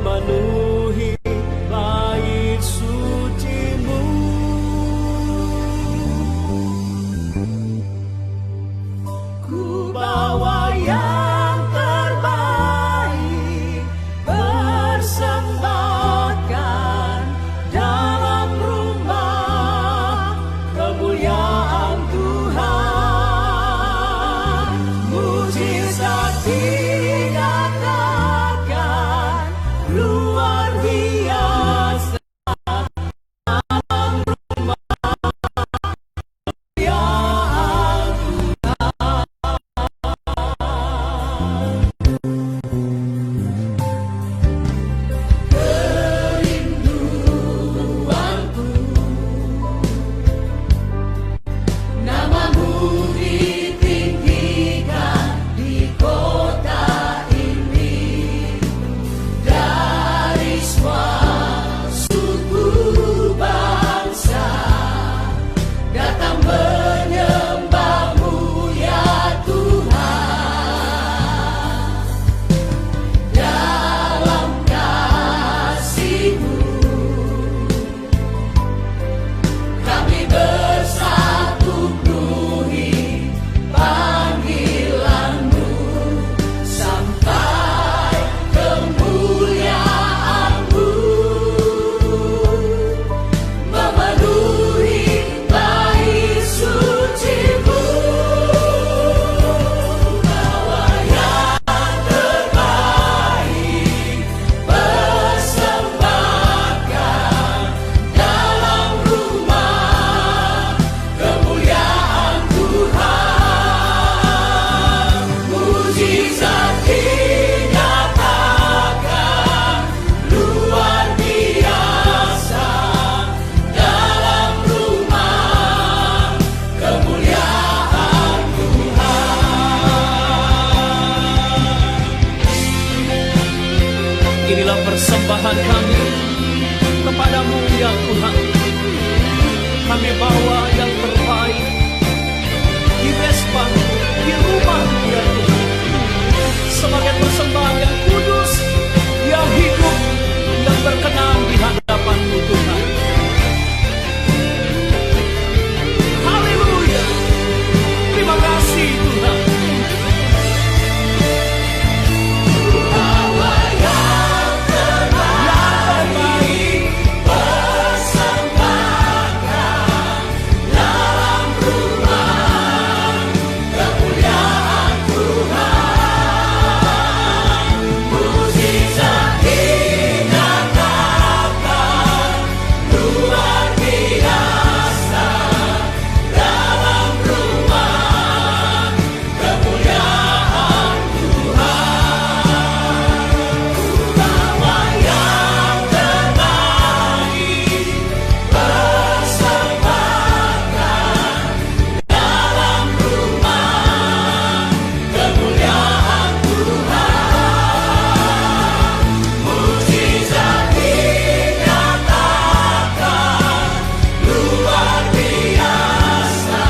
memenuhi bait suci-Mu. Ku bawa yang terbaik, persembahkan dalam rumah kemuliaan Tuhan. Mujizat dinyatakan luar biasa dalam rumah kemuliaan kerinduanku. Namamu ditinggikan di kota ini, dari semua suku bangsa datang menyembah-Mu ya Tuhan. Dalam kasih-Mu kami bersatu penuhi panggilan-Mu sampai kemuliaan-Mu, memenuhi bait suci-Mu. Bawa yang terbaik, persembahkan dalam rumah kemuliaan Tuhan. Mujizat dinyatakan luar biasa dalam rumah kemuliaan Tuhan. Inilah persembahan kami kepadamu ya Tuhan. Kami bawa yang terbaik di mesbah, di rumah ya Tuhan, sebagai persembahan yang kudus, yang hidup, yang berkenan di hadapan-Mu Tuhan. Haleluya. Terima kasih Tuhan. Bawa yang terbaik, persembahkan dalam rumah kemuliaan Tuhan. Mujizat dinyatakan luar biasa dalam rumah kemuliaan Tuhan. Bawa yang terbaik, persembahkan dalam rumah kemuliaan Tuhan. Mujizat dinyatakan luar biasa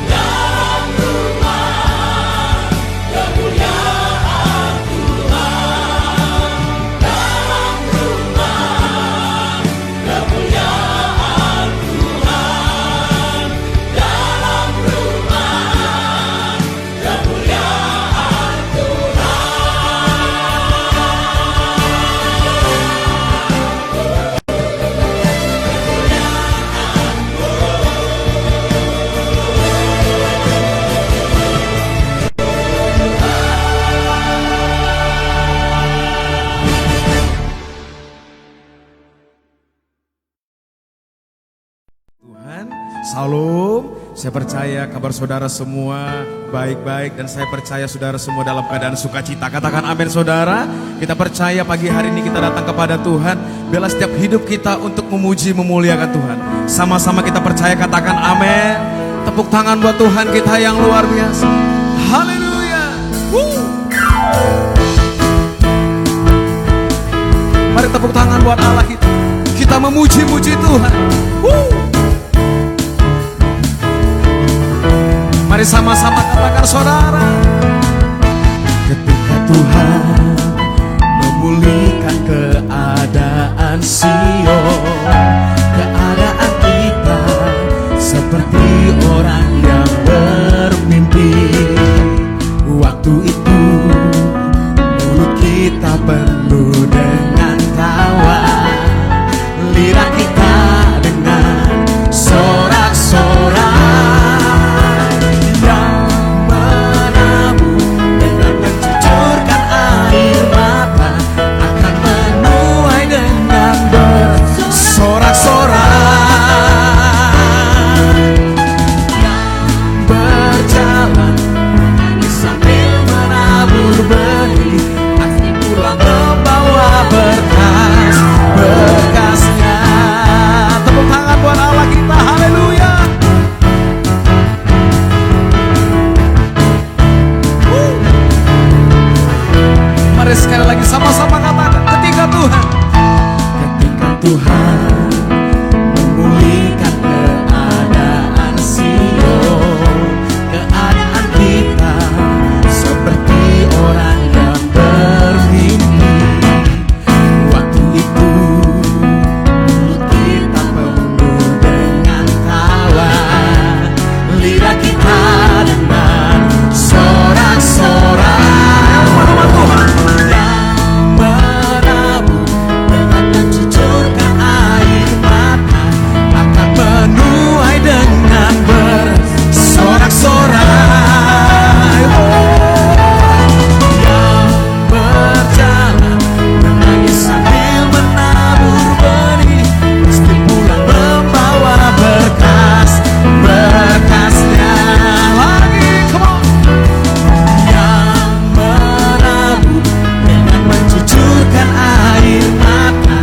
dalam rumah kemuliaan Tuhan. Dalam rumah kemuliaan Tuhan. Dalam rumah kemuliaan Tuhan, Salam. Saya percaya kabar saudara semua baik-baik dan saya percaya saudara semua dalam keadaan sukacita. Katakan amin saudara. Kita percaya pagi hari ini kita datang kepada Tuhan. Biarlah setiap hidup kita untuk memuji memuliakan Tuhan. Sama-sama kita percaya, katakan amin. Tepuk tangan buat Tuhan kita yang luar biasa. Haleluya. Mari tepuk tangan buat Allah kita. Kita memuji-muji Tuhan. Mari sama-sama katakan saudara. Ketika Tuhan memulihkan keadaan Sion. Keadaan kita seperti orang yang bermimpi. Waktu itu mulut kita penuh dengan tawa, lidah kita dengan sorak-sorak yang menabur dengan mencucurkan air mata akan menuai dengan bersorak-sorak. Berjalan sambil menabur benih, pasti pulang membawa berkasnya. Tepuk tangan buat Allah kita, haleluya. Mari sekali lagi sama-sama katakan, ketika Tuhan memulihkan keadaan Sion, keadaan kita seperti orang yang bermimpi. Waktu itu mulut kita penuh dengan tawa, lidah kita dengan sorak-sorak. Tuhan yang menabur dengan mencucurkan air mata akan menuai dengan bersorak-sorak. Yang berjalan menangis sambil menabur benih, pasti pulang membawa berkasnya. Lagi, come on. Yang menabur dengan mencucurkan air mata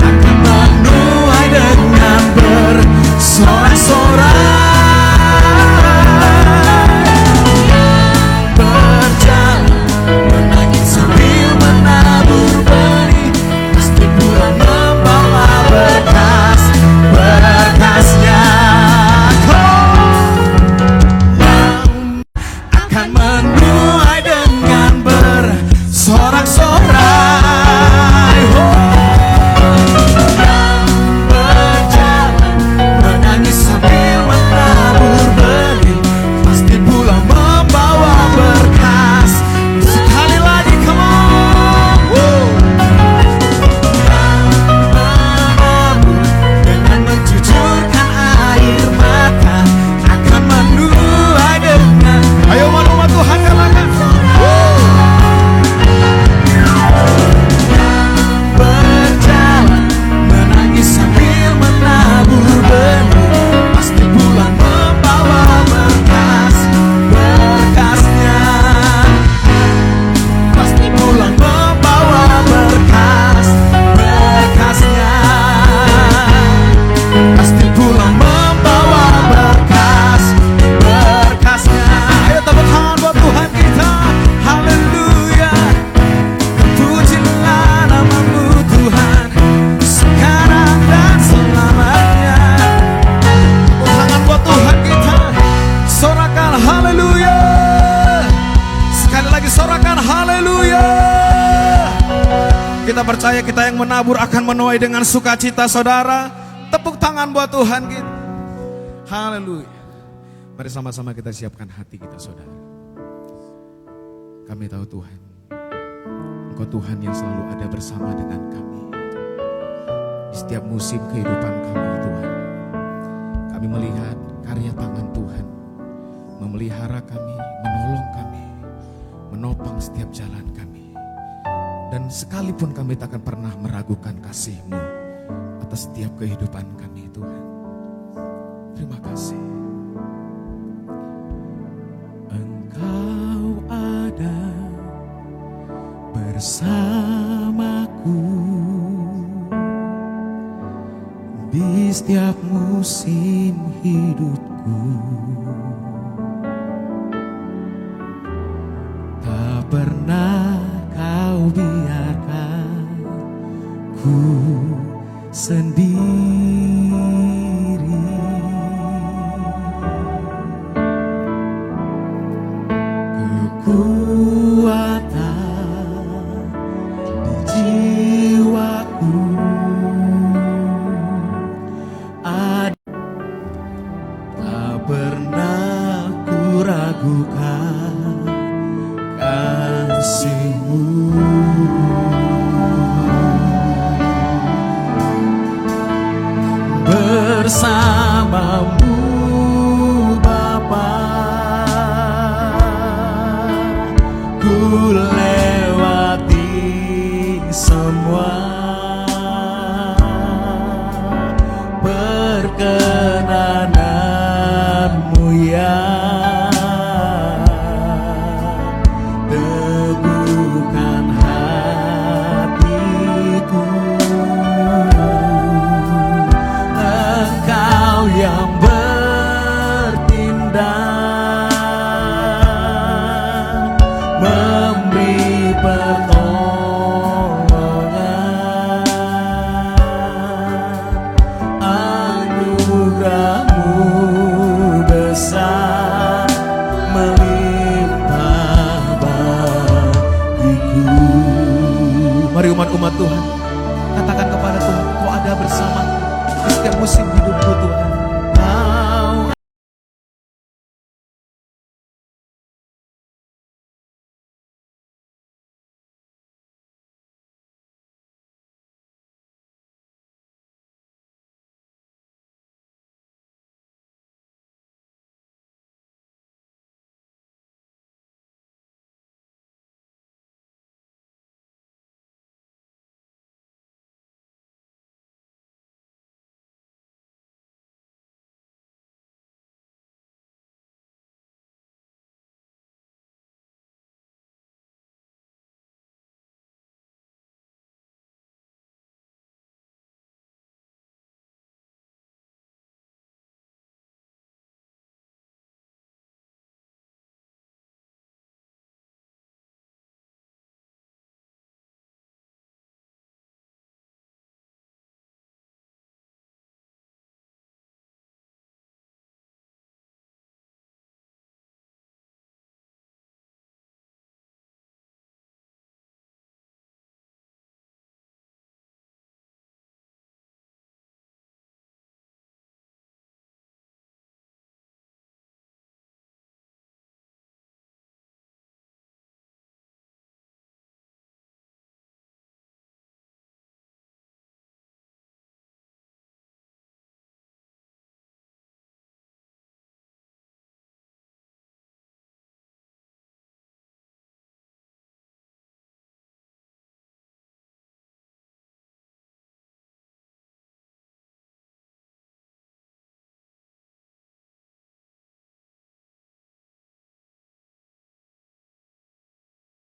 akan menuai dengan bersorak-sorak. Berjalan menangis sambil menabur benih, pasti pulang membawa berkasnya. Akan menuai dengan bersorak-sorak. Yang berjalan menangis sambil menabur benih, pasti pulang membawa berkas. Sekali lagi, come on. Menabur dengan mencucurkan air mata akan menuai dengan, ayo umat Tuhan katakan, berjalan menangis sambil menabur benih, pasti pulang membawa berkasnya. Pasti pulang membawa berkasnya. Pasti pulang membawa berkasnya. Ayo tepuk tangan buat Tuhan kita, haleluya. Pujilah namamu Tuhan, sekarang dan selamanya. Tepuk tangan buat Tuhan kita, sorakan haleluya. Sekali lagi sorakan haleluya. Kita percaya kita yang menabur akan menuai dengan sukacita, saudara. Tepuk tangan buat Tuhan kita, haleluya. Mari sama-sama kita siapkan hati kita, saudara. Kami tahu Tuhan, Engkau Tuhan yang selalu ada bersama dengan kami di setiap musim kehidupan kami, Tuhan. Kami melihat karya tangan Tuhan memelihara kami, menolong kami, menopang setiap jalan kami. Dan sekalipun kami tak akan pernah meragukan kasih-Mu atas setiap kehidupan kami, Tuhan. Terima kasih. Engkau ada bersamaku di setiap musim hidupku. Tak pernah Kau biarkan ku sendiri. Kekuatan di jiwaku semua perkenananmu ya. Teguhkan hatiku, Engkau yang bertindak, memberi pertolongan. Anugerah-Mu besar melimpah bagiku. Mari umat-umat Tuhan, katakan kepada Tuhan, Kau ada bersama di setiap musim hidupku Tuhan. Kau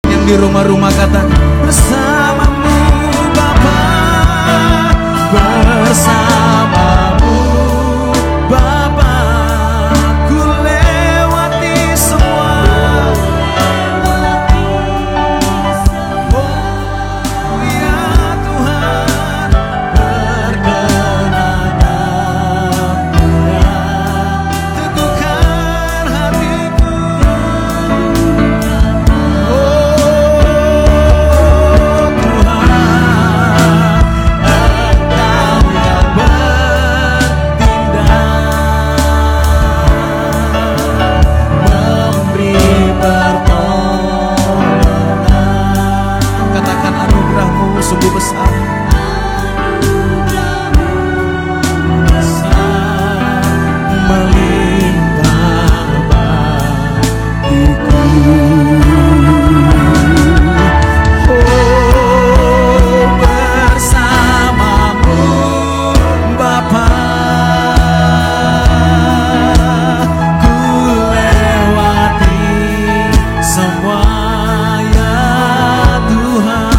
yang di rumah-rumah katakan bersamamu Bapa, bersamamu Bapa, ku lewati semua. Oh ya Tuhan, perkenananmu ya, teguhkan hatiku. Sungguh besar, melimpah bagiku. Oh, bersamamu Bapa, ku lewati semua ya Tuhan.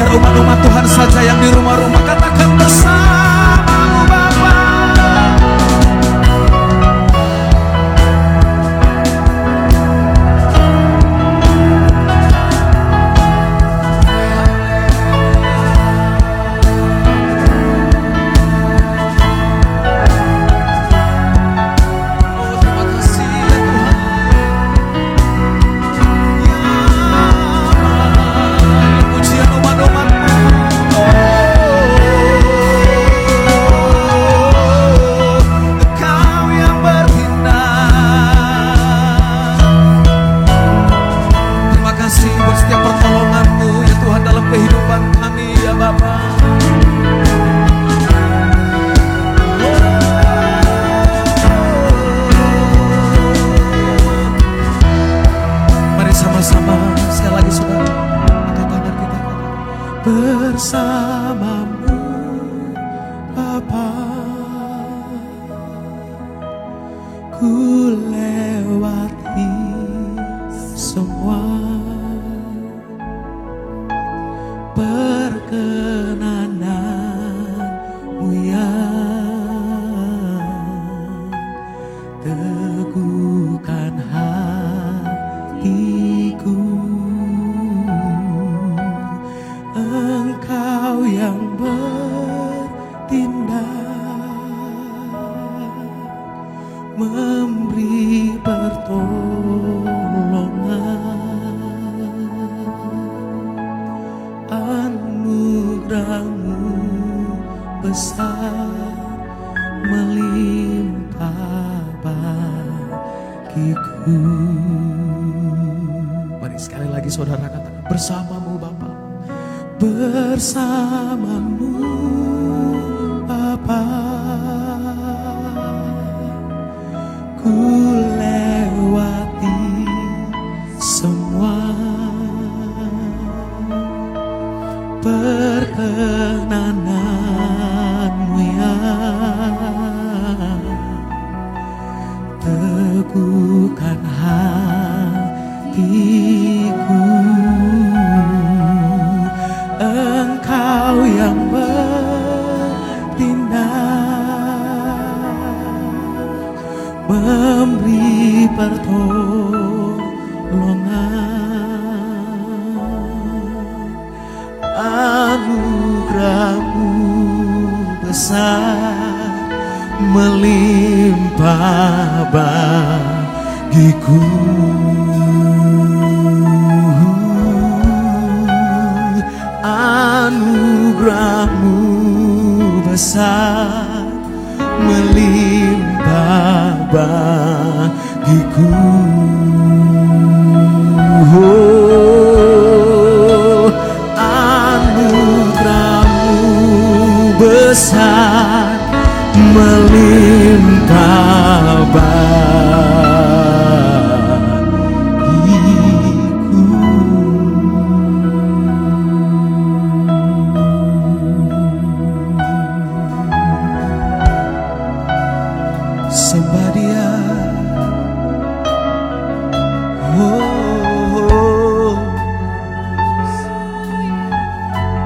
Biar umat-umat Tuhan saja yang di rumah-rumah katakan bersamamu Bapa. Bersamamu Bapa, ku lewati semua perkenananmu yang teguhkan hatiku. Engkau yang bertindak, memberi pertolongan, anugerah-Mu besar melimpah bagiku. Mari sekali lagi saudara katakan bersamamu Bapa. Bersamamu Bapa, ku lewati semua perkenanan-Mu yang teguhkan hatiku. Engkau yang bertindak, memberi pertolongan, anugerah-Mu besar melimpah bagiku. Anugerah-Mu besar melimpah bagiku. Anugerah-Mu besar melimpah bagiku. Sembah Dia,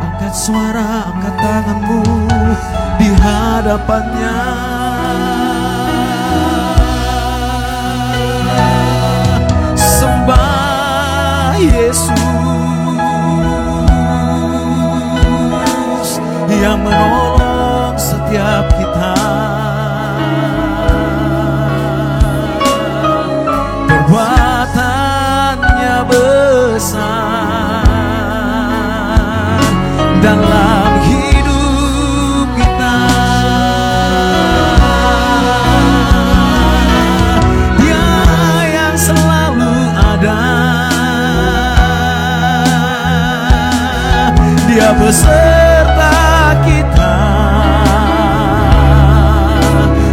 angkat suara, angkat tanganmu di hadapannya. Sembah Yesus yang menolong setiap kita. Perbuatannya besar dalam hidup kita. Dia yang selalu ada, Dia beserta kita.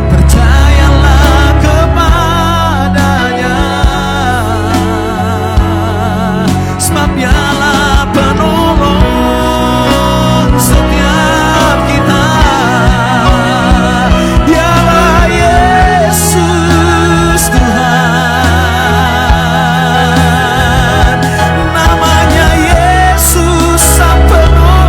Percayalah kepadanya, sebab Dialah penolong setiap kita. Dialah Yesus Tuhan, namanya Yesus Sang Penolong.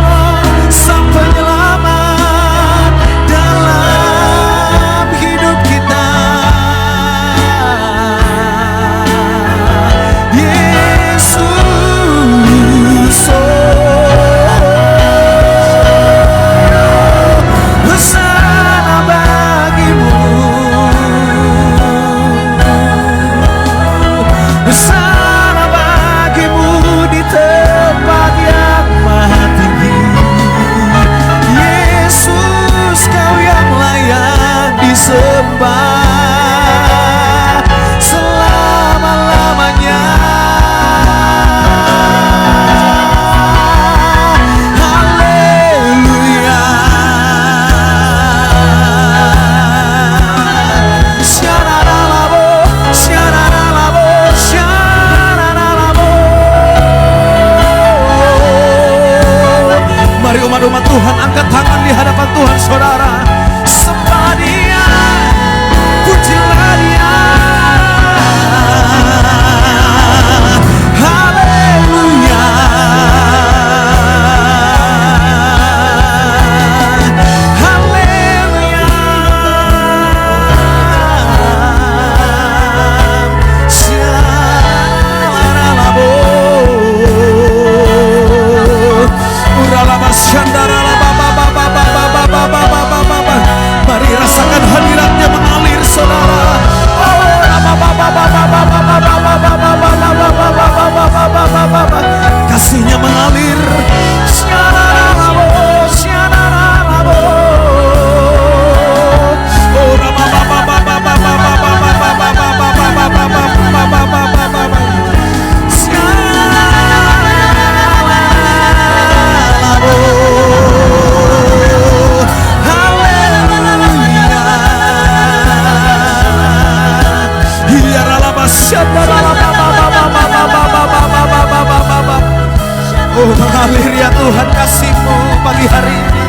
Oh, mengalir ya Tuhan kasih-Mu pagi hari ini,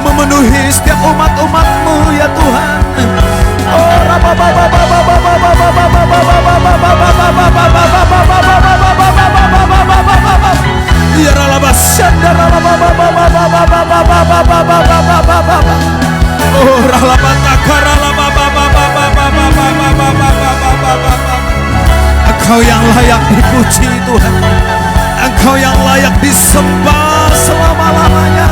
memenuhi setiap umat-umat-Mu ya Tuhan. Oh, ya oh, Engkau yang layak dipuji Tuhan, Engkau yang layak disembah selama-lamanya.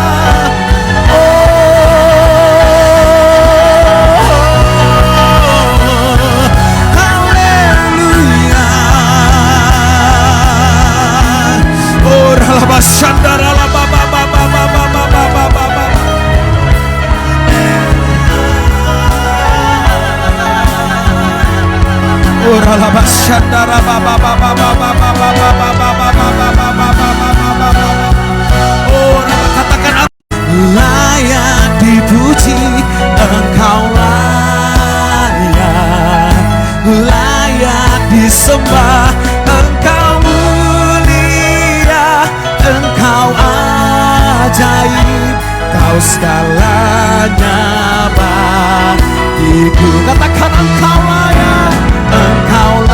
Haleluya. Oh, ralabashandara katakan layak dipuji, Engkau layak disembah, Engkau mulia, Engkau ajaib, Kau segalanya bagiku. Katakan Engkau layak, Engkau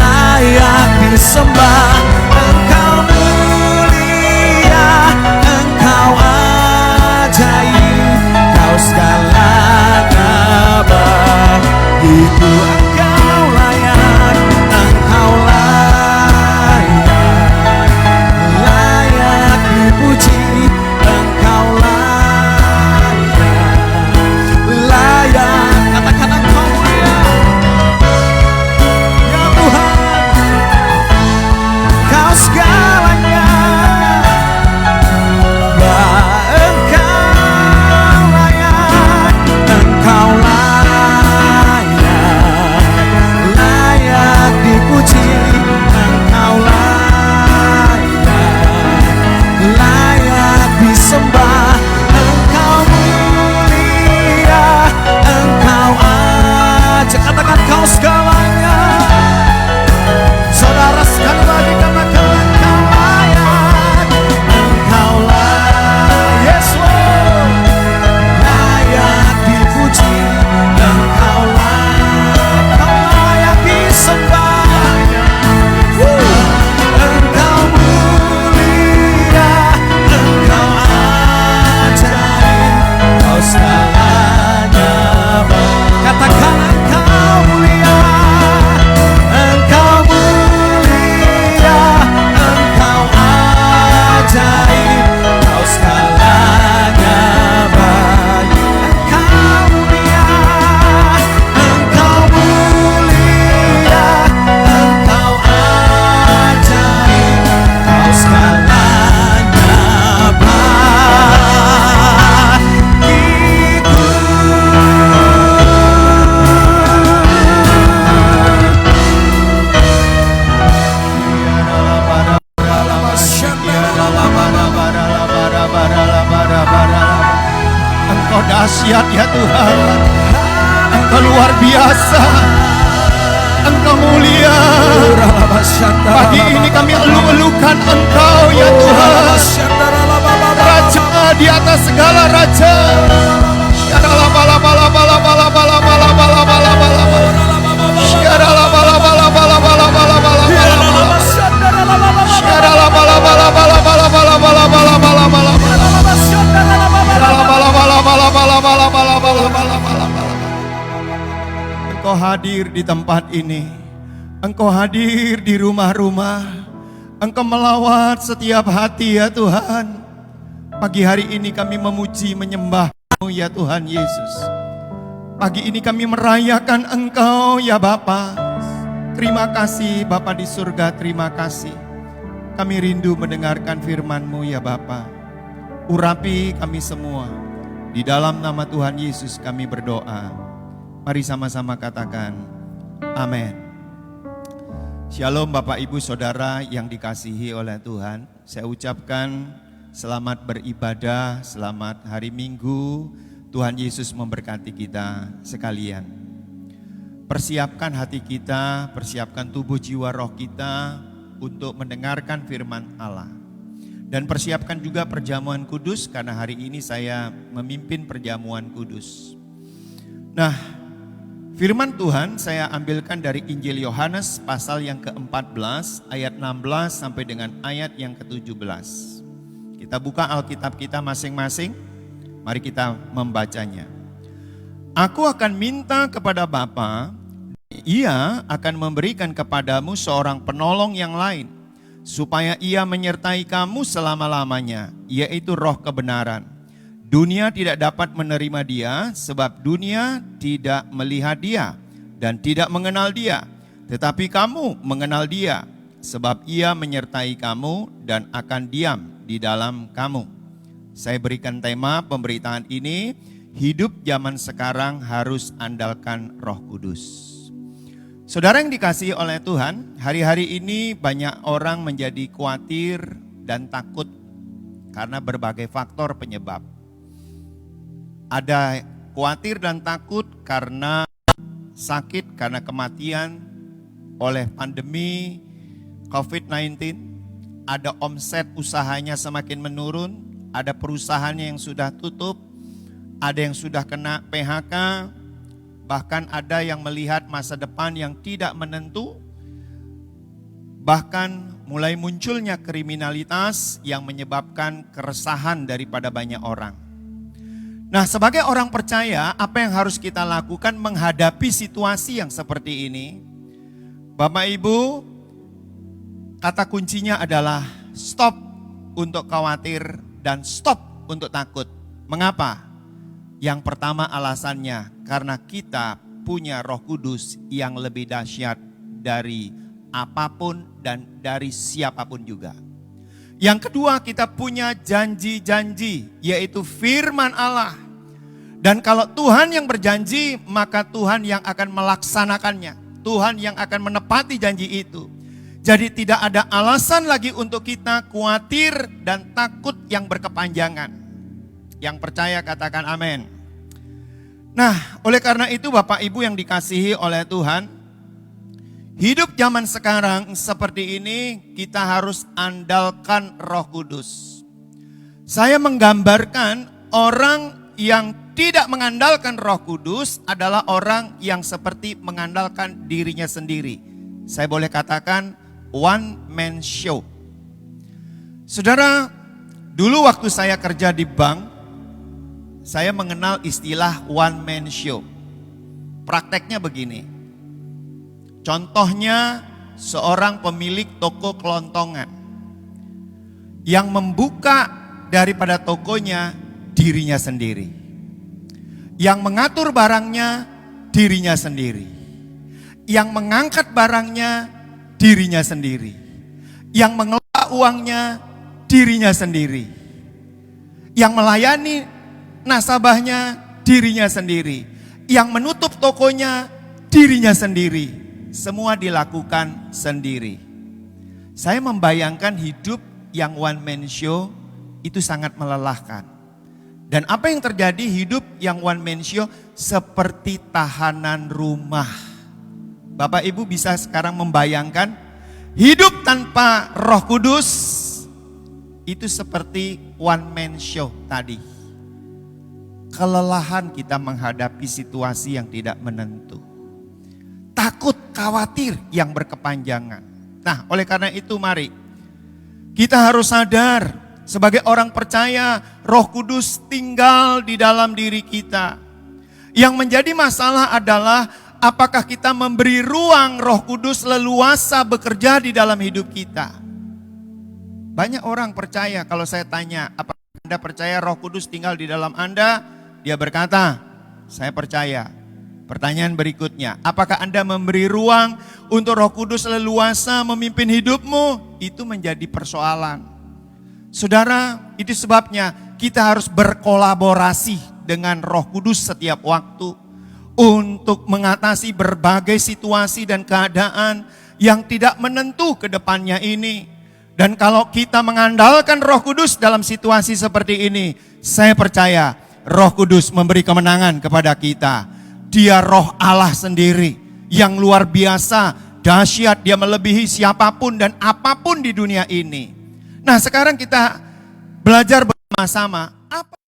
layak disembah, Engkau mulia, Engkau ajaib, Kau segalanya bagiku. Engkau layak, Engkau layak dipuji, Engkau layak. Katakan Engkau layak ya Tuhan, Kau segalanya. Ya Engkau layak, Engkau layak dipuji, Engkau layak disembah, Engkau mulia, Engkau aja. Katakan Kau segalanya. Saudara sekali lagi katakan Engkau layak, Engkau layak, yes Lord, layak dipuji, Engkau layak disembah, Engkau mulia, Engkau ajaib, Kau segalanya. Katakan Engkau mulia, Engkau mulia, Engkau ajaib, Kau segalanya baik. Engkau mulia, Engkau mulia, Engkau ajaib, Kau segalanya bagiku. Engkau dahsyat ya Tuhan, Engkau luar biasa, Engkau mulia. Pagi ini kami elu-elukan Engkau ya Tuhan, Raja di atas segala raja. Engkau hadir di tempat ini, Engkau hadir di rumah-rumah, Engkau melawat setiap hati ya Tuhan. Pagi hari ini kami memuji menyembah-Mu ya Tuhan Yesus. Pagi ini kami merayakan Engkau ya Bapa. Terima kasih Bapa di surga, terima kasih. Kami rindu mendengarkan firman-Mu ya Bapa. Urapi kami semua. Di dalam nama Tuhan Yesus kami berdoa. Mari sama-sama katakan amin. Shalom Bapak Ibu Saudara yang dikasihi oleh Tuhan. Saya ucapkan selamat beribadah, selamat hari Minggu. Tuhan Yesus memberkati kita sekalian. Persiapkan hati kita, persiapkan tubuh jiwa roh kita untuk mendengarkan firman Allah. Dan persiapkan juga perjamuan kudus karena hari ini saya memimpin perjamuan kudus. Nah, firman Tuhan saya ambilkan dari Injil Yohanes pasal yang ke-14 ayat 16 sampai dengan ayat yang ke-17. Kita buka Alkitab kita masing-masing, mari kita membacanya. Aku akan minta kepada Bapa, Ia akan memberikan kepadamu seorang penolong yang lain, supaya Ia menyertai kamu selama-lamanya, yaitu Roh kebenaran. Dunia tidak dapat menerima Dia, sebab dunia tidak melihat Dia dan tidak mengenal Dia. Tetapi kamu mengenal Dia, sebab Ia menyertai kamu dan akan diam di dalam kamu. Saya berikan tema pemberitaan ini, hidup zaman sekarang harus andalkan Roh Kudus. Saudara yang dikasihi oleh Tuhan, hari-hari ini banyak orang menjadi khawatir dan takut karena berbagai faktor penyebab. Ada khawatir dan takut karena sakit, karena kematian oleh pandemi COVID-19. Ada omset usahanya semakin menurun, ada perusahaannya yang sudah tutup, ada yang sudah kena PHK, bahkan ada yang melihat masa depan yang tidak menentu, bahkan mulai munculnya kriminalitas yang menyebabkan keresahan daripada banyak orang. Nah, sebagai orang percaya, apa yang harus kita lakukan menghadapi situasi yang seperti ini? Bapak Ibu, kata kuncinya adalah stop untuk khawatir dan stop untuk takut. Mengapa? Yang pertama alasannya, karena kita punya Roh Kudus yang lebih dahsyat dari apapun dan dari siapapun juga. Yang kedua, kita punya janji-janji, yaitu firman Allah. Dan kalau Tuhan yang berjanji, maka Tuhan yang akan melaksanakannya. Tuhan yang akan menepati janji itu. Jadi tidak ada alasan lagi untuk kita khawatir dan takut yang berkepanjangan. Yang percaya katakan amin. Nah, oleh karena itu Bapak Ibu yang dikasihi oleh Tuhan, hidup zaman sekarang seperti ini kita harus andalkan Roh Kudus. Saya menggambarkan orang yang tidak mengandalkan Roh Kudus adalah orang yang seperti mengandalkan dirinya sendiri. Saya boleh katakan one man show. Saudara, dulu waktu saya kerja di bank, saya mengenal istilah one man show. Prakteknya begini. Contohnya seorang pemilik toko kelontongan yang membuka daripada tokonya dirinya sendiri. Yang mengatur barangnya dirinya sendiri. Yang mengangkat barangnya dirinya sendiri. Yang mengelola uangnya dirinya sendiri. Yang melayani nasabahnya dirinya sendiri. Yang menutup tokonya dirinya sendiri. Semua dilakukan sendiri. Saya membayangkan hidup yang one man show itu sangat melelahkan. Dan apa yang terjadi hidup yang one man show seperti tahanan rumah. Bapak Ibu bisa sekarang membayangkan hidup tanpa Roh Kudus itu seperti one man show tadi. Kelelahan kita menghadapi situasi yang tidak menentu. Takut, khawatir yang berkepanjangan. Nah, oleh karena itu mari kita harus sadar sebagai orang percaya Roh Kudus tinggal di dalam diri kita. Yang menjadi masalah adalah apakah kita memberi ruang Roh Kudus leluasa bekerja di dalam hidup kita. Banyak orang percaya, kalau saya tanya, apakah Anda percaya Roh Kudus tinggal di dalam Anda? Dia berkata, saya percaya. Pertanyaan berikutnya, apakah Anda memberi ruang untuk Roh Kudus leluasa memimpin hidupmu? Itu menjadi persoalan. Saudara, itu sebabnya kita harus berkolaborasi dengan Roh Kudus setiap waktu untuk mengatasi berbagai situasi dan keadaan yang tidak menentu ke depannya ini. Dan kalau kita mengandalkan Roh Kudus dalam situasi seperti ini, saya percaya Roh Kudus memberi kemenangan kepada kita. Dia Roh Allah sendiri yang luar biasa, dahsyat, dia melebihi siapapun dan apapun di dunia ini. Nah, sekarang kita belajar bersama-sama apa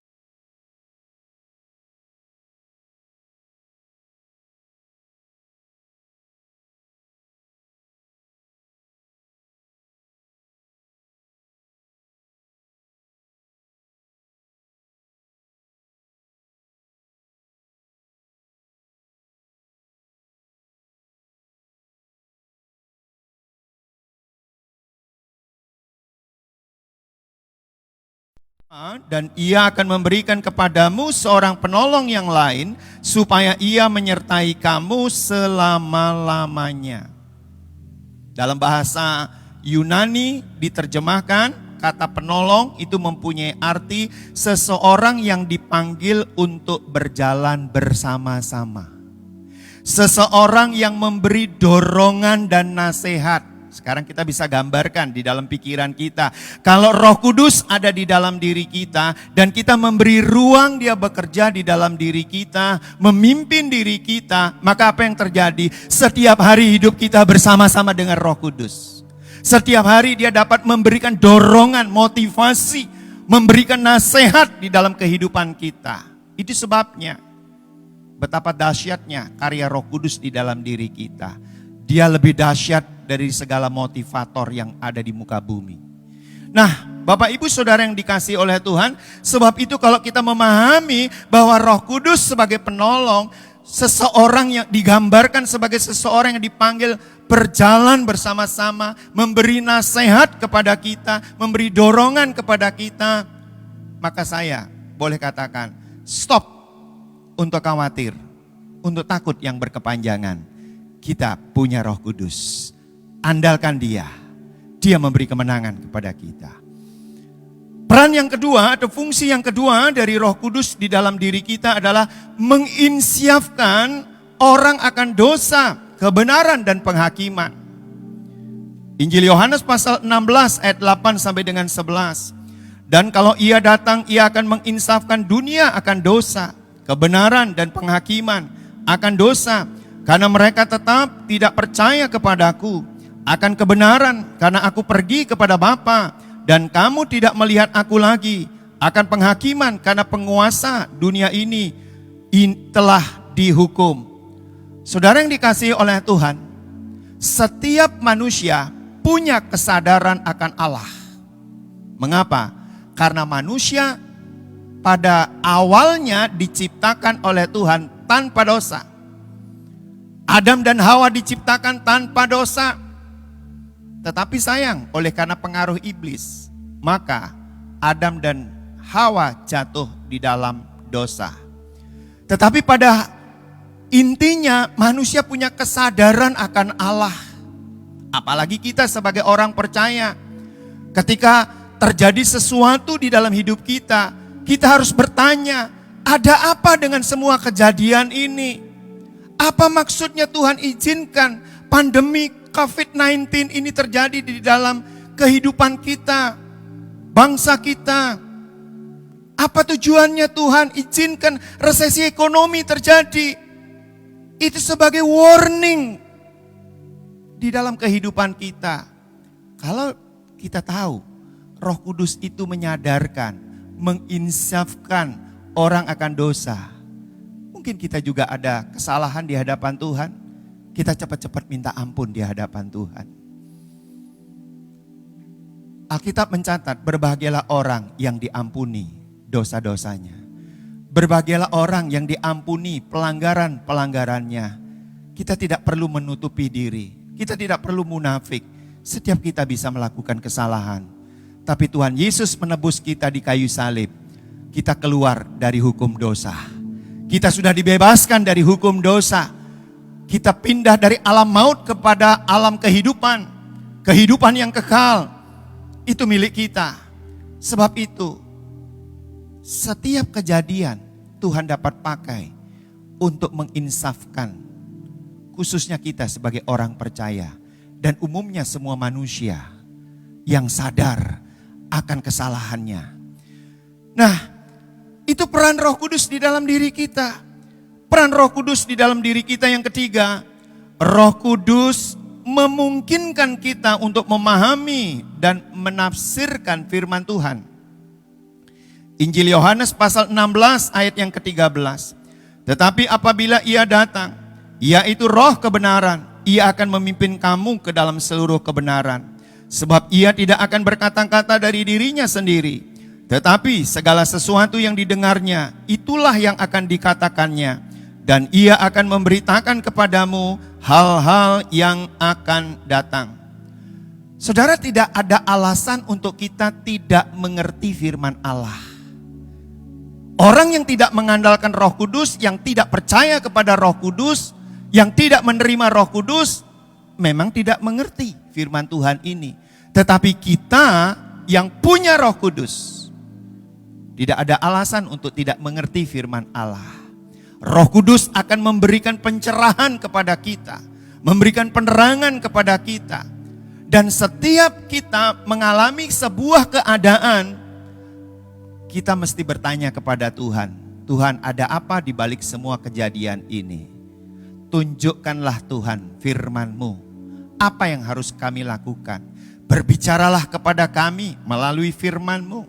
dan ia akan memberikan kepadamu seorang penolong yang lain supaya ia menyertai kamu selama-lamanya. Dalam bahasa Yunani diterjemahkan kata penolong itu mempunyai arti seseorang yang dipanggil untuk berjalan bersama-sama. Seseorang yang memberi dorongan dan nasihat. Sekarang kita bisa gambarkan di dalam pikiran kita. Kalau Roh Kudus ada di dalam diri kita dan kita memberi ruang dia bekerja di dalam diri kita, memimpin diri kita, maka apa yang terjadi? Setiap hari hidup kita bersama-sama dengan Roh Kudus. Setiap hari dia dapat memberikan dorongan, motivasi, memberikan nasihat di dalam kehidupan kita. Itu sebabnya betapa dahsyatnya karya Roh Kudus di dalam diri kita. Dia lebih dahsyat dari segala motivator yang ada di muka bumi. Nah, Bapak Ibu Saudara yang dikasihi oleh Tuhan, sebab itu kalau kita memahami bahwa Roh Kudus sebagai penolong, seseorang yang digambarkan sebagai seseorang yang dipanggil berjalan bersama-sama, memberi nasihat kepada kita, memberi dorongan kepada kita, maka saya boleh katakan, stop untuk khawatir, untuk takut yang berkepanjangan. Kita punya Roh Kudus. Andalkan dia. Dia memberi kemenangan kepada kita. Peran yang kedua atau fungsi yang kedua dari Roh Kudus di dalam diri kita adalah menginsyafkan orang akan dosa, kebenaran dan penghakiman. Injil Yohanes pasal 16 ayat 8 sampai dengan 11. Dan kalau ia datang, ia akan menginsafkan dunia akan dosa, kebenaran dan penghakiman akan dosa. Karena mereka tetap tidak percaya kepadaku, akan kebenaran karena aku pergi kepada Bapa dan kamu tidak melihat aku lagi, akan penghakiman karena penguasa dunia ini telah dihukum. Saudara yang dikasihi oleh Tuhan, setiap manusia punya kesadaran akan Allah. Mengapa? Karena manusia pada awalnya diciptakan oleh Tuhan tanpa dosa. Adam dan Hawa diciptakan tanpa dosa. Tetapi sayang, oleh karena pengaruh iblis, maka Adam dan Hawa jatuh di dalam dosa. Tetapi pada intinya manusia punya kesadaran akan Allah. Apalagi kita sebagai orang percaya. Ketika terjadi sesuatu di dalam hidup kita, kita harus bertanya, ada apa dengan semua kejadian ini? Apa maksudnya Tuhan izinkan pandemi COVID-19 ini terjadi di dalam kehidupan kita, bangsa kita? Apa tujuannya Tuhan izinkan resesi ekonomi terjadi? Itu sebagai warning di dalam kehidupan kita. Kalau kita tahu Roh Kudus itu menyadarkan, menginsafkan orang akan dosa. Mungkin kita juga ada kesalahan di hadapan Tuhan. Kita cepat-cepat minta ampun di hadapan Tuhan. Alkitab mencatat, berbahagialah orang yang diampuni dosa-dosanya. Berbahagialah orang yang diampuni pelanggaran-pelanggarannya. Kita tidak perlu menutupi diri. Kita tidak perlu munafik. Setiap kita bisa melakukan kesalahan. Tapi Tuhan Yesus menebus kita di kayu salib. Kita keluar dari hukum dosa. Kita sudah dibebaskan dari hukum dosa. Kita pindah dari alam maut kepada alam kehidupan. Kehidupan yang kekal. Itu milik kita. Sebab itu, setiap kejadian Tuhan dapat pakai untuk menginsafkan. Khususnya kita sebagai orang percaya. Dan umumnya semua manusia yang sadar akan kesalahannya. Nah, itu peran Roh Kudus di dalam diri kita. Peran Roh Kudus di dalam diri kita yang ketiga Roh Kudus memungkinkan kita untuk memahami dan menafsirkan firman Tuhan. Injil Yohanes pasal 16 ayat yang ke-13. Tetapi apabila Ia datang, yaitu Roh kebenaran, Ia akan memimpin kamu ke dalam seluruh kebenaran. Sebab Ia tidak akan berkata-kata dari dirinya sendiri, tetapi segala sesuatu yang didengarnya, itulah yang akan dikatakannya. Dan Ia akan memberitakan kepadamu hal-hal yang akan datang. Saudara, tidak ada alasan untuk kita tidak mengerti firman Allah. Orang yang tidak mengandalkan Roh Kudus, yang tidak percaya kepada Roh Kudus, yang tidak menerima Roh Kudus, memang tidak mengerti firman Tuhan ini. Tetapi kita yang punya Roh Kudus, tidak ada alasan untuk tidak mengerti firman Allah. Roh Kudus akan memberikan pencerahan kepada kita, memberikan penerangan kepada kita. Dan setiap kita mengalami sebuah keadaan, kita mesti bertanya kepada Tuhan, Tuhan, ada apa di balik semua kejadian ini? Tunjukkanlah Tuhan firman-Mu, apa yang harus kami lakukan. Berbicaralah kepada kami melalui firman-Mu,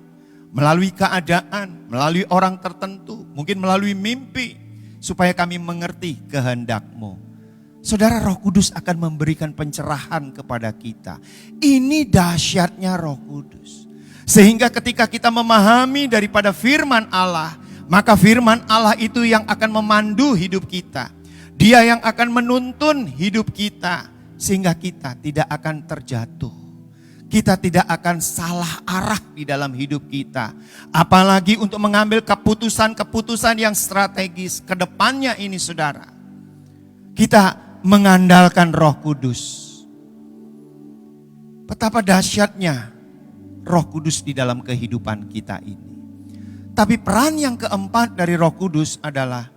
melalui keadaan, melalui orang tertentu, mungkin melalui mimpi, supaya kami mengerti kehendak-Mu. Saudara, Roh Kudus akan memberikan pencerahan kepada kita. Ini dahsyatnya Roh Kudus. Sehingga ketika kita memahami daripada firman Allah, maka firman Allah itu yang akan memandu hidup kita. Dia yang akan menuntun hidup kita, sehingga kita tidak akan terjatuh. Kita tidak akan salah arah di dalam hidup kita. Apalagi untuk mengambil keputusan-keputusan yang strategis ke depannya ini, saudara. Kita mengandalkan Roh Kudus. Betapa dahsyatnya Roh Kudus di dalam kehidupan kita ini. Tapi peran yang keempat dari Roh Kudus adalah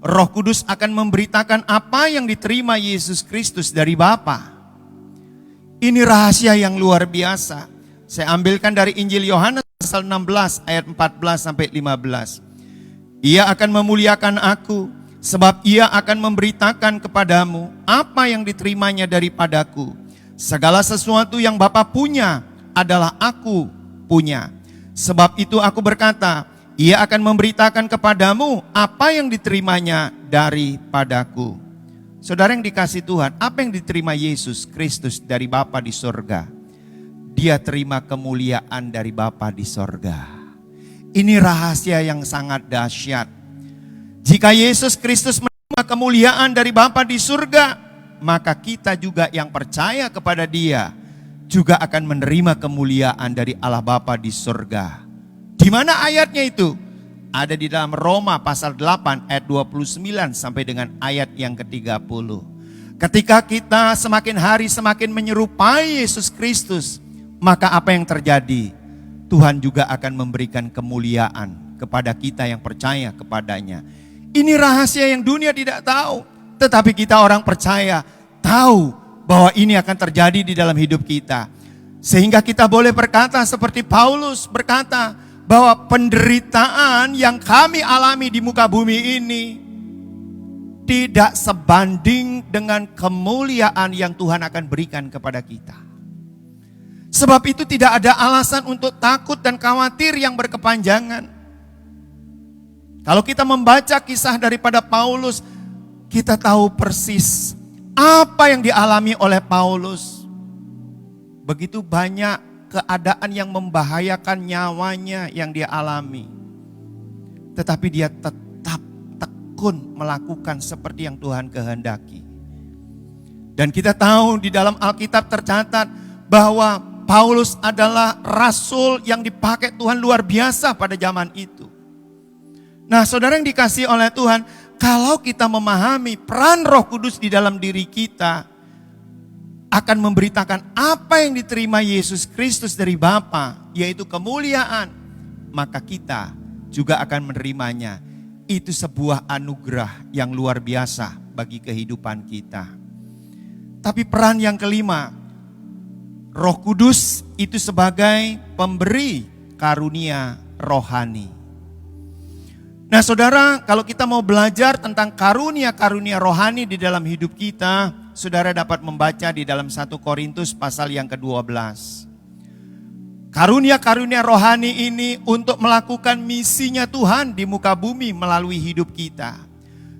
Roh Kudus akan memberitakan apa yang diterima Yesus Kristus dari Bapa. Ini rahasia yang luar biasa. Saya ambilkan dari Injil Yohanes pasal 16 ayat 14 sampai 15. Ia akan memuliakan aku, sebab ia akan memberitakan kepadamu apa yang diterimanya daripadaku. Segala sesuatu yang Bapa punya adalah aku punya. Sebab itu aku berkata, ia akan memberitakan kepadamu apa yang diterimanya daripadaku. Saudara yang dikasihi Tuhan, apa yang diterima Yesus Kristus dari Bapa di sorga? Dia terima kemuliaan dari Bapa di sorga. Ini rahasia yang sangat dahsyat. Jika Yesus Kristus menerima kemuliaan dari Bapa di surga, maka kita juga yang percaya kepada Dia juga akan menerima kemuliaan dari Allah Bapa di surga. Di mana ayatnya itu? Ada di dalam Roma pasal 8 ayat 29 sampai dengan ayat yang ke-30. Ketika kita semakin hari semakin menyerupai Yesus Kristus, maka apa yang terjadi? Tuhan juga akan memberikan kemuliaan kepada kita yang percaya kepadanya. Ini rahasia yang dunia tidak tahu, tetapi kita orang percaya tahu bahwa ini akan terjadi di dalam hidup kita. Sehingga kita boleh berkata seperti Paulus berkata, bahwa penderitaan yang kami alami di muka bumi ini tidak sebanding dengan kemuliaan yang Tuhan akan berikan kepada kita. Sebab itu tidak ada alasan untuk takut dan khawatir yang berkepanjangan. Kalau kita membaca kisah daripada Paulus, kita tahu persis apa yang dialami oleh Paulus. Begitu banyak keadaan yang membahayakan nyawanya yang dia alami. Tetapi dia tetap tekun melakukan seperti yang Tuhan kehendaki. Dan kita tahu di dalam Alkitab tercatat bahwa Paulus adalah rasul yang dipakai Tuhan luar biasa pada zaman itu. Nah, saudara yang dikasihi oleh Tuhan, kalau kita memahami peran Roh Kudus di dalam diri kita, akan memberitakan apa yang diterima Yesus Kristus dari Bapa, yaitu kemuliaan, maka kita juga akan menerimanya. Itu sebuah anugerah yang luar biasa bagi kehidupan kita. Tapi peran yang kelima, Roh Kudus itu sebagai pemberi karunia rohani. Nah, saudara, kalau kita mau belajar tentang karunia-karunia rohani di dalam hidup kita, saudara dapat membaca di dalam 1 Korintus pasal yang ke-12. Karunia-karunia rohani ini untuk melakukan misinya Tuhan di muka bumi melalui hidup kita.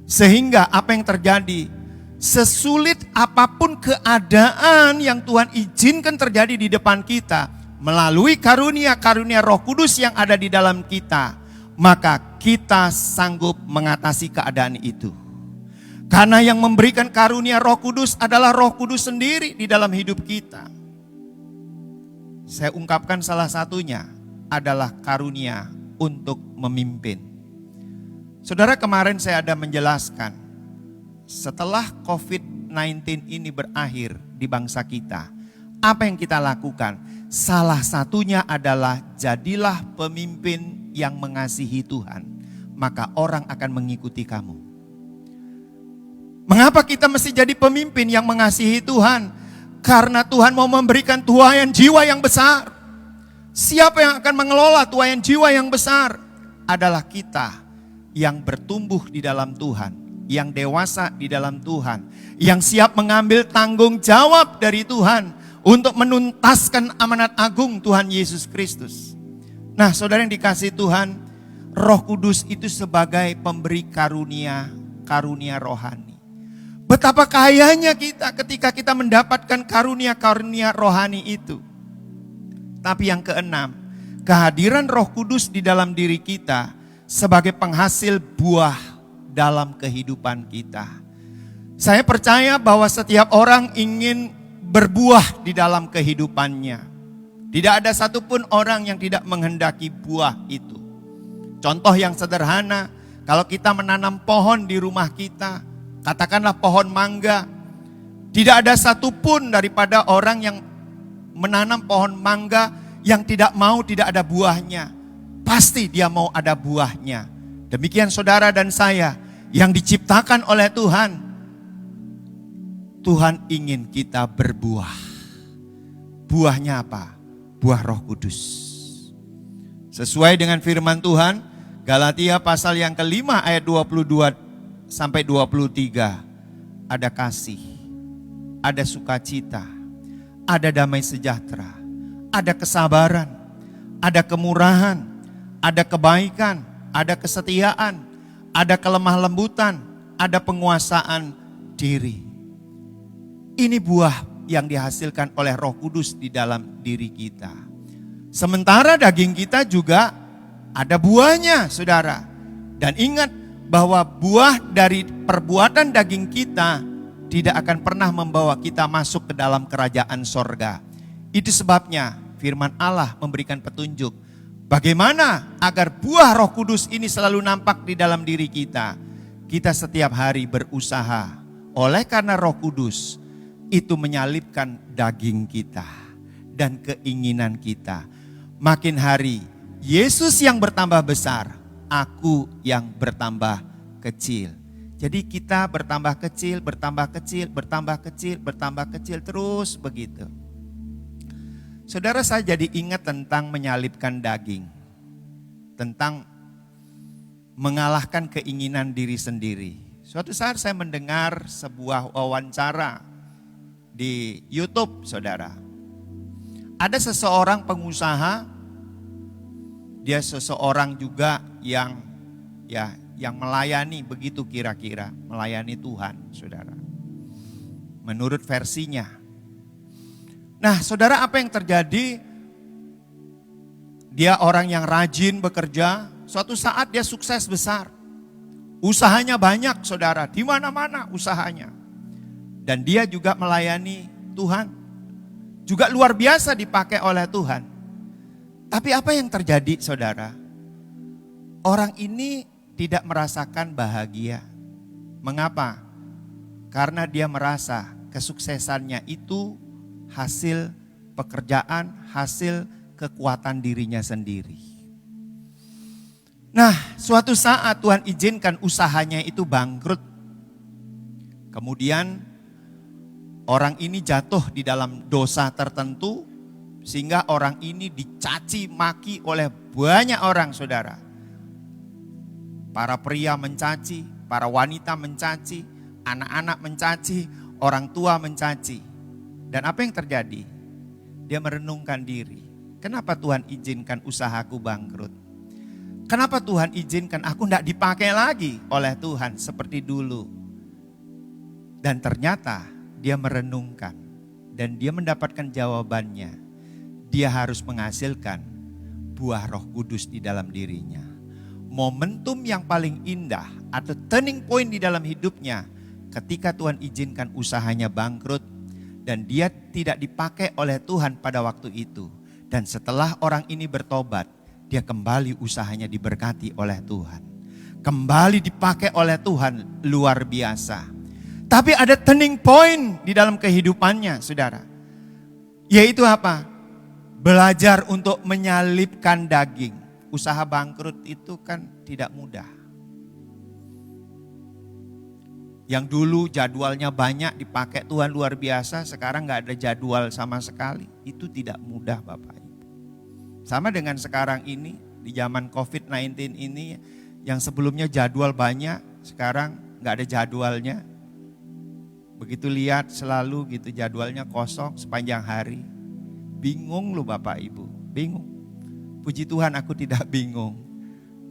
Sehingga apa yang terjadi, sesulit apapun keadaan yang Tuhan izinkan terjadi di depan kita, melalui karunia-karunia Roh Kudus yang ada di dalam kita, maka kita sanggup mengatasi keadaan itu. Karena yang memberikan karunia Roh Kudus adalah Roh Kudus sendiri di dalam hidup kita. Saya ungkapkan salah satunya adalah karunia untuk memimpin. Saudara, kemarin saya ada menjelaskan, setelah COVID-19 ini berakhir di bangsa kita, apa yang kita lakukan? Salah satunya adalah jadilah pemimpin yang mengasihi Tuhan, maka orang akan mengikuti kamu. Mengapa kita mesti jadi pemimpin yang mengasihi Tuhan? Karena Tuhan mau memberikan tuaian jiwa yang besar. Siapa yang akan mengelola tuaian jiwa yang besar? Adalah kita yang bertumbuh di dalam Tuhan, yang dewasa di dalam Tuhan, yang siap mengambil tanggung jawab dari Tuhan untuk menuntaskan amanat agung Tuhan Yesus Kristus. Nah, saudara yang dikasihi Tuhan, Roh Kudus itu sebagai pemberi karunia rohani. Betapa kayanya kita ketika kita mendapatkan karunia-karunia rohani itu. Tapi yang keenam, kehadiran Roh Kudus di dalam diri kita sebagai penghasil buah dalam kehidupan kita. Saya percaya bahwa setiap orang ingin berbuah di dalam kehidupannya. Tidak ada satupun orang yang tidak menghendaki buah itu. Contoh yang sederhana, kalau kita menanam pohon di rumah kita, katakanlah pohon mangga, tidak ada satupun daripada orang yang menanam pohon mangga yang tidak ada buahnya. Pasti dia mau ada buahnya. Demikian saudara dan saya yang diciptakan oleh Tuhan. Tuhan ingin kita berbuah. Buahnya apa? Buah Roh Kudus. Sesuai dengan firman Tuhan, Galatia pasal yang ke-5 ayat 22 sampai 23. Ada kasih, ada sukacita, ada damai sejahtera, ada kesabaran, ada kemurahan, ada kebaikan, ada kesetiaan, ada kelemah lembutan, ada penguasaan diri. Ini buah yang dihasilkan oleh Roh Kudus di dalam diri kita. Sementara daging kita juga ada buahnya, saudara. Dan ingat bahwa buah dari perbuatan daging kita tidak akan pernah membawa kita masuk ke dalam kerajaan sorga. Itu sebabnya firman Allah memberikan petunjuk bagaimana agar buah Roh Kudus ini selalu nampak di dalam diri kita. Kita setiap hari berusaha oleh karena Roh Kudus itu menyalibkan daging kita dan keinginan kita. Makin hari Yesus yang bertambah besar, aku yang bertambah kecil. Jadi kita bertambah kecil, bertambah kecil, bertambah kecil, bertambah kecil terus begitu. Saudara, saya jadi ingat tentang menyalibkan daging. Tentang mengalahkan keinginan diri sendiri. Suatu saat saya mendengar sebuah wawancara di YouTube, saudara. Ada seseorang pengusaha, dia seseorang juga yang melayani, begitu kira-kira, melayani Tuhan, saudara. Menurut versinya. Nah, saudara, apa yang terjadi? Dia orang yang rajin bekerja, suatu saat dia sukses besar. Usahanya banyak, saudara, di mana-mana usahanya. Dan dia juga melayani Tuhan. Juga luar biasa dipakai oleh Tuhan. Tapi apa yang terjadi, saudara? Orang ini tidak merasakan bahagia. Mengapa? Karena dia merasa kesuksesannya itu hasil pekerjaan, hasil kekuatan dirinya sendiri. Nah, suatu saat Tuhan izinkan usahanya itu bangkrut. Kemudian orang ini jatuh di dalam dosa tertentu sehingga orang ini dicaci maki oleh banyak orang, saudara. Para pria mencaci, para wanita mencaci, anak-anak mencaci, orang tua mencaci. Dan apa yang terjadi? Dia merenungkan diri. Kenapa Tuhan izinkan usahaku bangkrut? Kenapa Tuhan izinkan aku tidak dipakai lagi oleh Tuhan seperti dulu? Dan ternyata dia merenungkan dan dia mendapatkan jawabannya. Dia harus menghasilkan buah Roh Kudus di dalam dirinya. Momentum yang paling indah atau turning point di dalam hidupnya ketika Tuhan izinkan usahanya bangkrut dan dia tidak dipakai oleh Tuhan pada waktu itu. Dan setelah orang ini bertobat, dia kembali usahanya diberkati oleh Tuhan. Kembali dipakai oleh Tuhan luar biasa. Tapi ada turning point di dalam kehidupannya, saudara. Yaitu apa? Belajar untuk menyalipkan daging. Usaha bangkrut itu kan tidak mudah. Yang dulu jadwalnya banyak dipakai Tuhan luar biasa, sekarang gak ada jadwal sama sekali. Itu tidak mudah Bapak Ibu. Sama dengan sekarang ini, di zaman COVID-19 ini, yang sebelumnya jadwal banyak, sekarang gak ada jadwalnya. Begitu lihat selalu gitu jadwalnya kosong sepanjang hari. Bingung loh Bapak Ibu, bingung. Puji Tuhan aku tidak bingung.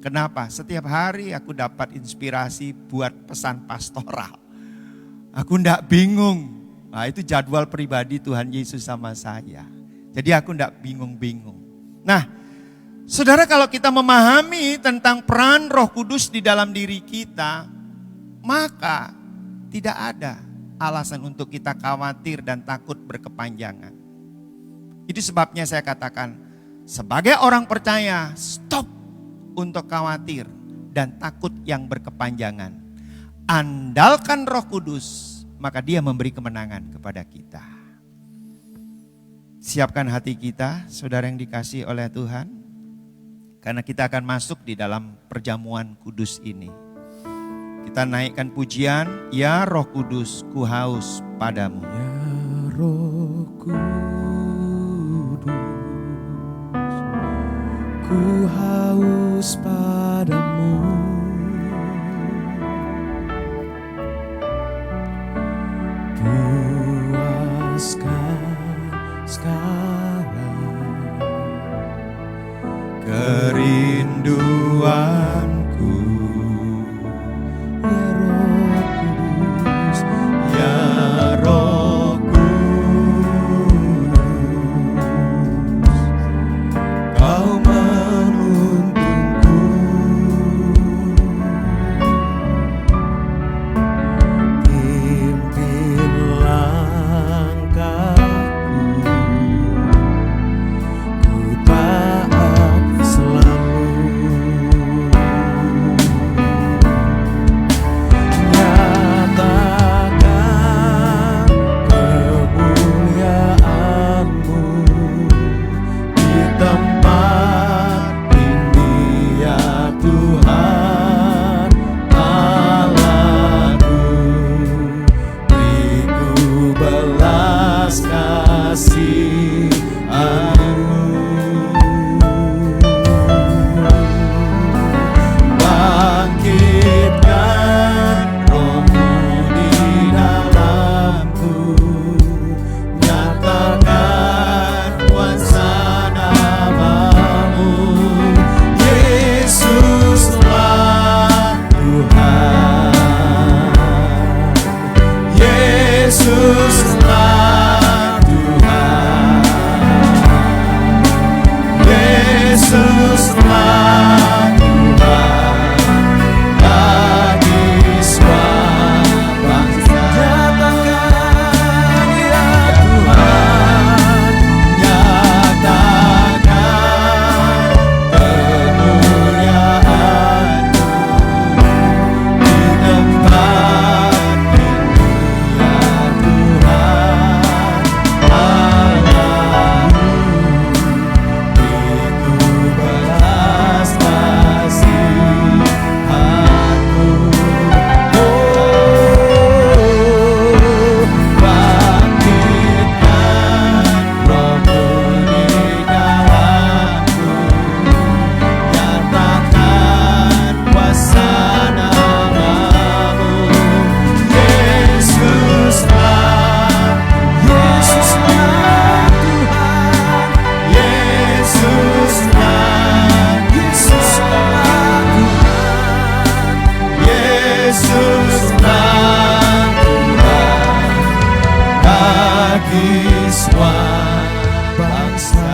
Kenapa? Setiap hari aku dapat inspirasi buat pesan pastoral. Aku enggak bingung. Nah itu jadwal pribadi Tuhan Yesus sama saya. Jadi aku enggak bingung-bingung. Nah, saudara kalau kita memahami tentang peran Roh Kudus di dalam diri kita, maka tidak ada alasan untuk kita khawatir dan takut berkepanjangan. Itu sebabnya saya katakan, sebagai orang percaya, stop untuk khawatir dan takut yang berkepanjangan. Andalkan Roh Kudus, maka Dia memberi kemenangan kepada kita. Siapkan hati kita, saudara yang dikasihi oleh Tuhan, karena kita akan masuk di dalam perjamuan kudus ini. Kita naikkan pujian, ya Roh Kudus, ku haus padamu. Ya Roh Kudus, ku haus padamu. Puaskan sekarang kerinduanku. Ya Roh Kudus, Kau menuntunku, pimpin langkahku, ku taat selalu. semua bangsa.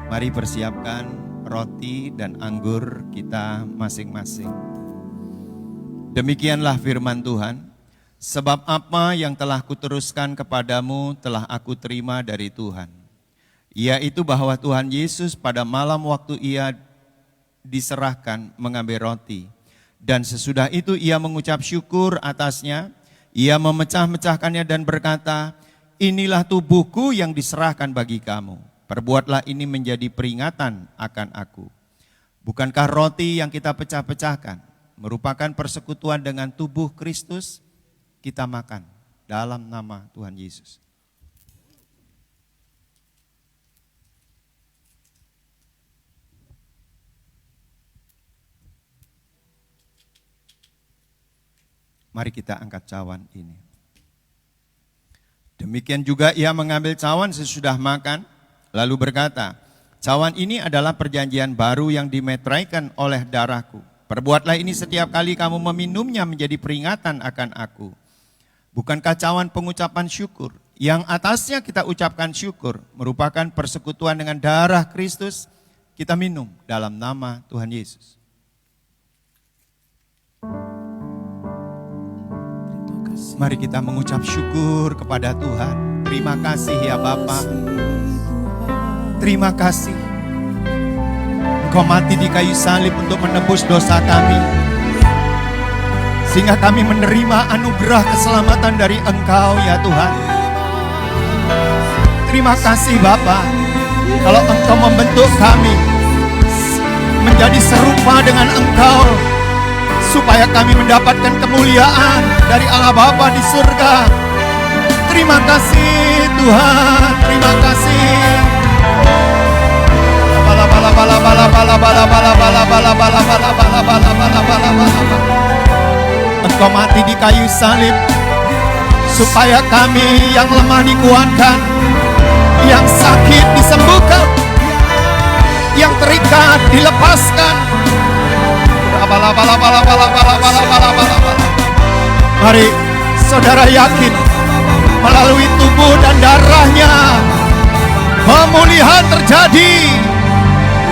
Mari persiapkan roti dan anggur kita masing-masing. Demikianlah firman Tuhan. Sebab apa yang telah kuteruskan kepadamu telah aku terima dari Tuhan, yaitu bahwa Tuhan Yesus pada malam waktu ia diserahkan mengambil roti, dan sesudah itu ia mengucap syukur atasnya, ia memecah-mecahkannya dan berkata, inilah tubuhku yang diserahkan bagi kamu, perbuatlah ini menjadi peringatan akan aku. Bukankah roti yang kita pecah-pecahkan merupakan persekutuan dengan tubuh Kristus? Kita makan dalam nama Tuhan Yesus. Mari kita angkat cawan ini. Demikian juga ia mengambil cawan sesudah makan, lalu berkata, cawan ini adalah perjanjian baru yang dimeteraikan oleh darahku. Perbuatlah ini setiap kali kamu meminumnya menjadi peringatan akan aku. Bukankah cawan pengucapan syukur yang atasnya kita ucapkan syukur merupakan persekutuan dengan darah Kristus? Kita minum dalam nama Tuhan Yesus. Mari kita mengucap syukur kepada Tuhan. Terima kasih ya Bapa. Terima kasih. Engkau mati di kayu salib untuk menebus dosa kami, sehingga kami menerima anugerah keselamatan dari Engkau ya Tuhan. Terima kasih Bapa. Kalau Engkau membentuk kami menjadi serupa dengan Engkau, supaya kami mendapatkan kemuliaan dari Allah Bapa di surga. Terima kasih Tuhan. Terima kasih. Bala bala bala bala bala bala bala bala bala bala bala bala bala bala bala. Engkau mati di kayu salib supaya kami yang lemah dikuatkan, yang sakit disembuhkan, yang terikat dilepaskan. Mari saudara yakin melalui tubuh dan darahnya pemulihan terjadi,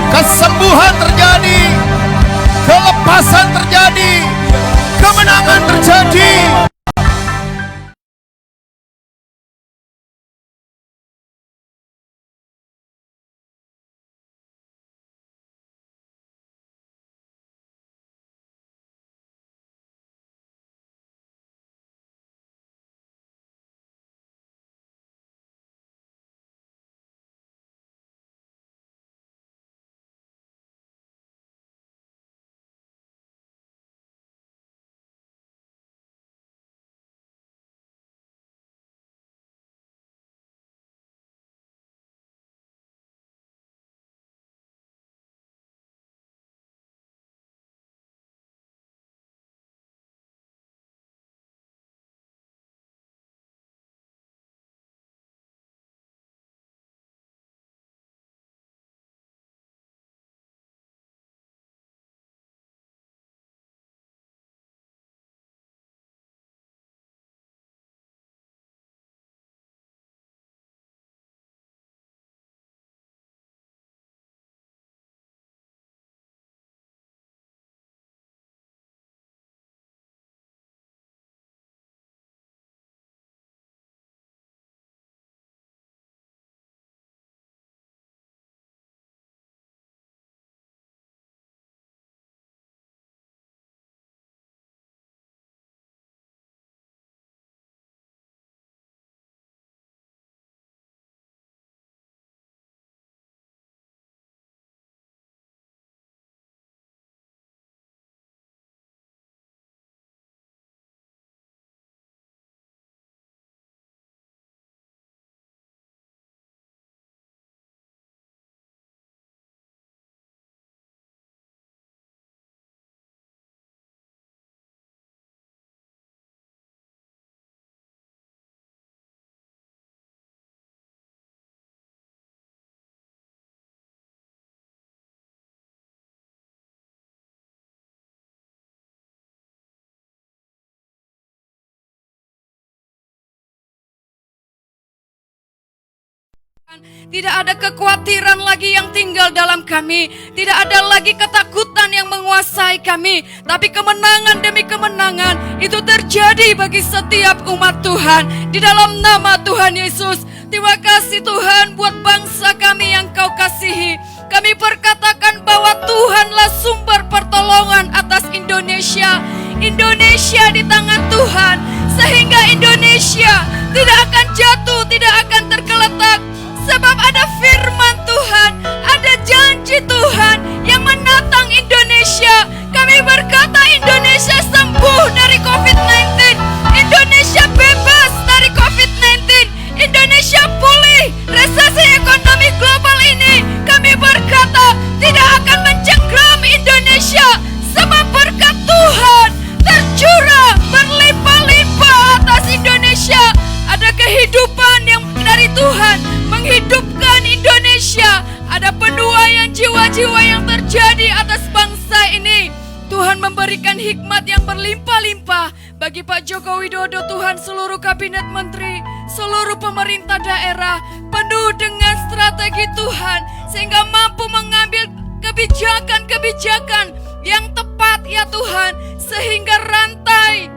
kesembuhan terjadi, kelepasan terjadi, kemenangan terjadi. Tidak ada kekhawatiran lagi yang tinggal dalam kami. Tidak ada lagi ketakutan yang menguasai kami. Tapi kemenangan demi kemenangan itu terjadi bagi setiap umat Tuhan. Di dalam nama Tuhan Yesus. Terima kasih Tuhan buat bangsa kami yang Kau kasihi. Kami perkatakan bahwa Tuhanlah sumber pertolongan atas Indonesia. Indonesia di tangan Tuhan. Sehingga Indonesia tidak akan jatuh, tidak akan tergeletak. Sebab ada firman Tuhan, ada janji Tuhan yang menatang Indonesia. Kami berkata Indonesia sembuh dari COVID-19. Indonesia bebas dari COVID-19. Indonesia pulih. Resesi ekonomi global ini kami berkata tidak akan mencengkram Indonesia. Sebab berkat Tuhan tercurah berlimpah-limpah atas Indonesia. Ada kehidupan yang dari Tuhan menghidupkan Indonesia. Ada penuaian jiwa-jiwa yang terjadi atas bangsa ini. Tuhan memberikan hikmat yang berlimpah-limpah bagi Pak Joko Widodo, Tuhan, seluruh kabinet menteri, seluruh pemerintah daerah, penuh dengan strategi Tuhan, sehingga mampu mengambil kebijakan-kebijakan yang tepat ya Tuhan, sehingga rantai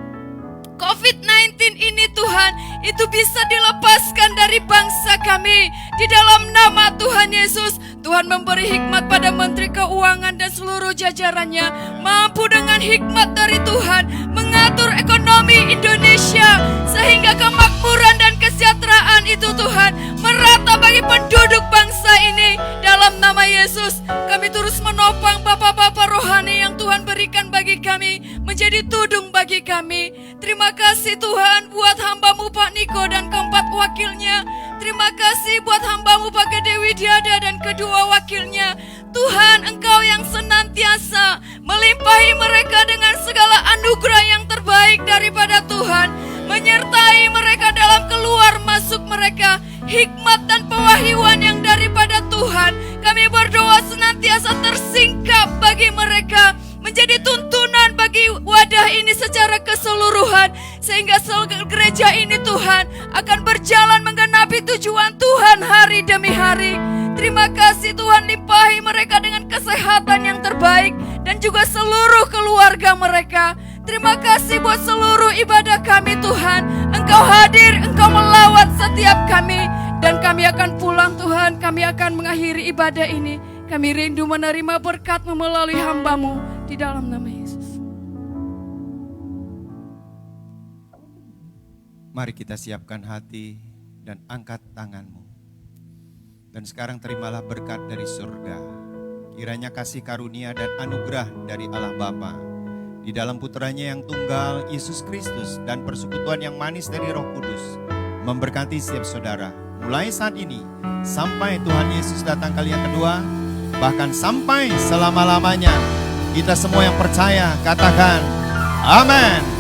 COVID-19 ini Tuhan, itu bisa dilepaskan dari bangsa kami. Di dalam nama Tuhan Yesus, Tuhan memberi hikmat pada Menteri Keuangan dan seluruh jajarannya, mampu dengan hikmat dari Tuhan mengatur ekonomi Indonesia, sehingga kemakmuran dan kesejahteraan itu Tuhan merata bagi penduduk bangsa ini. Dalam nama Yesus, kami terus menopang Bapak-Bapak rohani yang Tuhan berikan bagi kami, menjadi tudung bagi kami. Terima kasih Tuhan buat hamba-Mu Pak Niko dan keempat wakilnya. Terima kasih buat hamba-Mu Pak Gede Widiada dan kedua wakilnya. Tuhan, Engkau yang senantiasa melimpahi mereka dengan segala anugerah yang terbaik daripada Tuhan, menyertai mereka dalam keluar masuk mereka, hikmat dan pewahyuan yang daripada Tuhan. Kami berdoa senantiasa tersingkap bagi mereka, menjadi tuntunan bagi wadah ini secara keseluruhan, sehingga gereja ini Tuhan akan berjalan menggenapi tujuan Tuhan hari demi hari. Terima kasih Tuhan, limpahi mereka dengan kesehatan yang terbaik dan juga seluruh keluarga mereka. Terima kasih buat seluruh ibadah kami Tuhan. Engkau hadir, Engkau melawat setiap kami, dan kami akan pulang Tuhan. Kami akan mengakhiri ibadah ini. Kami rindu menerima berkat-Mu melalui hamba-Mu di dalam nama Yesus. Mari kita siapkan hati dan angkat tanganmu. Dan sekarang terimalah berkat dari surga. Kiranya kasih karunia dan anugerah dari Allah Bapa, di dalam putranya yang tunggal, Yesus Kristus, dan persekutuan yang manis dari Roh Kudus, memberkati setiap saudara, mulai saat ini, sampai Tuhan Yesus datang kali yang kedua, bahkan sampai selama-lamanya. Kita semua yang percaya, katakan, amin.